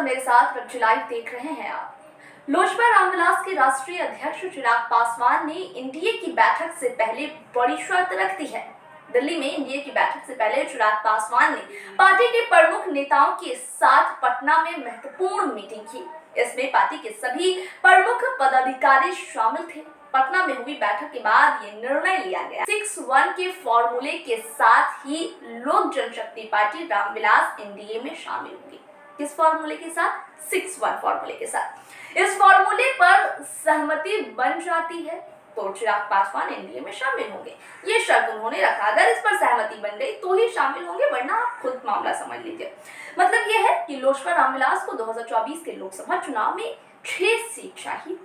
मेरे साथ रज्जु लाइव देख रहे हैं आप। लोजपा रामविलास के राष्ट्रीय अध्यक्ष चिराग पासवान ने एनडीए की बैठक से पहले बड़ी शर्त रख दी है। दिल्ली में एनडीए की बैठक से पहले चिराग पासवान ने पार्टी के प्रमुख नेताओं के साथ पटना में महत्वपूर्ण मीटिंग की। इसमें पार्टी के सभी प्रमुख पदाधिकारी शामिल थे। पटना में हुई बैठक के बाद ये निर्णय लिया गया। 6-1 के फॉर्मूले के साथ ही लोक जनशक्ति पार्टी रामविलास एनडीए में शामिल होगी। किस फॉर्मूले के साथ? 6-1 फॉर्मूले के साथ। इस फॉर्मूले पर सहमति बन जाती है तो चिराग पासवान एनडीए में शामिल होंगे। ये शर्त उन्होंने रखा, अगर इस पर सहमति बन गई तो ही शामिल होंगे, वरना आप खुद मामला समझ लीजिए। मतलब ये है कि लोजपा रामविलास को 2024 के लोकसभा चुनाव में 6 सीट चाहिए।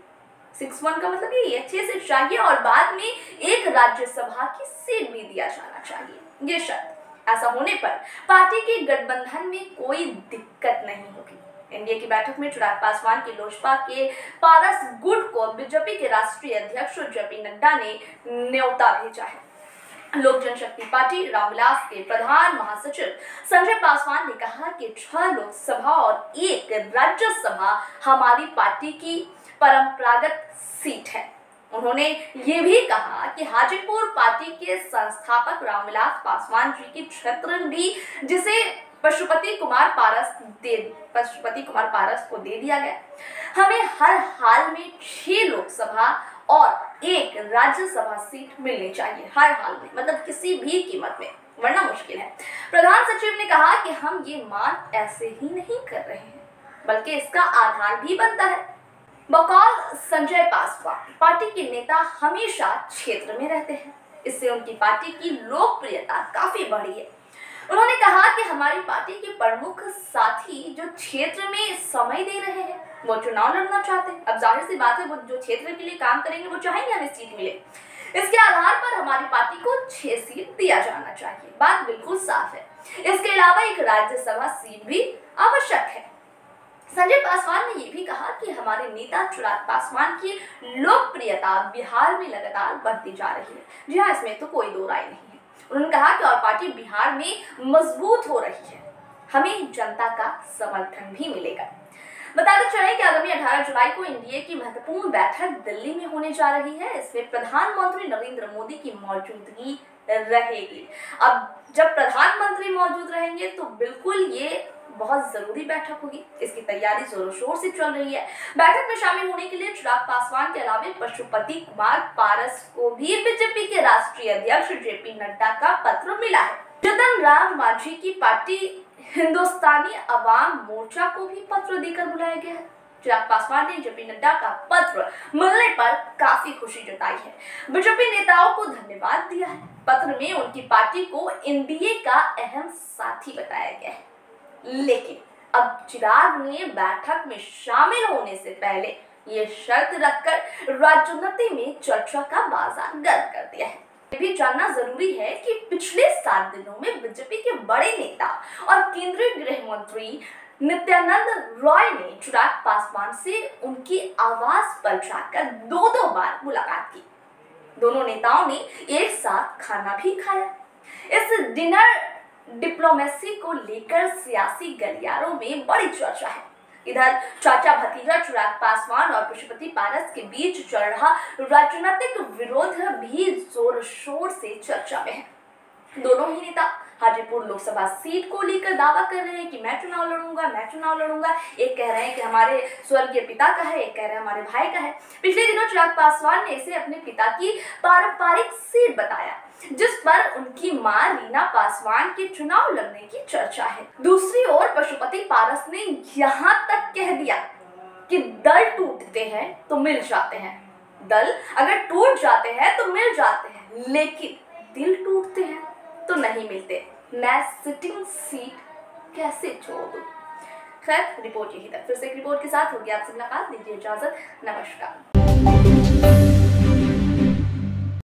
6-1 का मतलब यही है, 6 सीट चाहिए और बाद में एक राज्यसभा की सीट भी दिया जाना चाहिए। ये शर्त, ऐसा होने पर पार्टी के गठबंधन में कोई दिक्कत नहीं होगी। एनडीए की बैठक में चिराग पासवान के लोजपा के पारस गुट को बीजेपी के राष्ट्रीय अध्यक्ष जेपी नड्डा ने न्योता भेजा है। लोक जनशक्ति पार्टी रामविलास के प्रधान महासचिव संजय पासवान ने कहा कि 6 लोकसभा और 1 राज्यसभा हमारी पार्टी की परंपरागत सीट है। उन्होंने ये भी कहा कि हाजीपुर पार्टी के संस्थापक रामविलास पासवान जी की क्षेत्र भी जिसे पशुपति कुमार पारस को दे दिया गया। हमें हर हाल में 6 लोकसभा और 1 राज्यसभा सीट मिलनी चाहिए, हर हाल में, मतलब किसी भी कीमत में, वरना मुश्किल है। प्रधान सचिव ने कहा कि हम ये मांग ऐसे ही नहीं कर रहे हैं, बल्कि इसका आधार भी बनता है। बकौल संजय पासवान, पार्टी के नेता हमेशा क्षेत्र में रहते हैं, इससे उनकी पार्टी की लोकप्रियता काफी बढ़ी है। उन्होंने कहा कि हमारी पार्टी के प्रमुख साथी जो क्षेत्र में समय दे रहे हैं वो चुनाव लड़ना चाहते हैं। अब जाहिर सी बात है, वो जो क्षेत्र के लिए काम करेंगे वो चाहेंगे हमें सीट मिले। इसके आधार पर हमारी पार्टी को 6 सीट दिया जाना चाहिए, बात बिल्कुल साफ है। इसके अलावा 1 राज्यसभा सीट भी आवश्यक है। संजय पासवान ने यह भी कहा कि हमारे नेता चिराग पासवान की लोकप्रियता बिहार में लगातार बढ़ती जा रही है। जी हाँ, इसमें तो कोई दो राय नहीं है। उन्होंने कहा कि और पार्टी बिहार में मजबूत हो रही है, हमें जनता का समर्थन भी मिलेगा। बताते चलें कि आगामी 18 जुलाई को एनडीए की महत्वपूर्ण बैठक दिल्ली में होने जा रही है। इसमें प्रधानमंत्री नरेंद्र मोदी की मौजूदगी रहेगी। अब जब प्रधानमंत्री मौजूद रहेंगे तो बिल्कुल ये बहुत जरूरी बैठक होगी। इसकी तैयारी जोरों शोर से चल रही है। बैठक में शामिल होने के लिए चिराग पासवान के अलावा पशुपति कुमार पारस को भी बीजेपी के राष्ट्रीय अध्यक्ष जेपी नड्डा का पत्र मिला है। जीतन राम मांझी की पार्टी हिंदुस्तानी अवाम मोर्चा को भी पत्र देकर बुलाया गया है। चिराग पासवान ने जेपी नड्डा का पत्र मिलने पर काफी खुशी जताई है। बीजेपी नेताओं को धन्यवाद दिया है। पत्र में उनकी पार्टी को एनडीए का अहम साथी बताया गया है। लेकिन अब चिराग ने बैठक में शामिल होने से पहले ये शर्त रखकर राजनीति में चर्चा का बाजार गर्म कर दिया है। ये भी जानना जरूरी है कि पिछले 7 दिनों में बीजेपी के बड़े नेता और केंद्रीय गृह मंत्री नित्यानंद राय ने चिराग पासवान से उनकी आवास पर जाकर 2 बार मुलाकात की। दोनों नेताओं ने एक साथ खाना भी खाया। इस डिनर डिप्लोमेसी को लेकर सियासी गलियारों में बड़ी चर्चा है। इधर चाचा भतीजा चिराग पासवान और पशुपति पारस के बीच चल रहा राजनीतिक विरोध भी जोर शोर से चर्चा में है। दोनों ही नेता हाजीपुर लोकसभा सीट को लेकर दावा कर रहे हैं कि मैं चुनाव लड़ूंगा। एक कह रहे हैं कि हमारे स्वर्गीय पिता का है, एक कह रहे हैं हमारे भाई का है। पिछले दिनों चिराग पासवान ने इसे अपने पिता की पारंपरिक सीट बताया, जिस पर उनकी मां रीना पासवान के चुनाव लड़ने की चर्चा है। दूसरी ओर पशुपति पारस ने यहाँ तक कह दिया कि दल टूटते हैं तो मिल जाते हैं, दल अगर टूट जाते हैं तो मिल जाते हैं, लेकिन दिल टूटते हैं तो नहीं मिलते। मैं सिटिंग सीट कैसे छोड़ दूं? खैर, रिपोर्ट यही तक। फिर से एक रिपोर्ट के साथ होगी आपसे मुलाकात। दीजिए इजाजत, नमस्कार।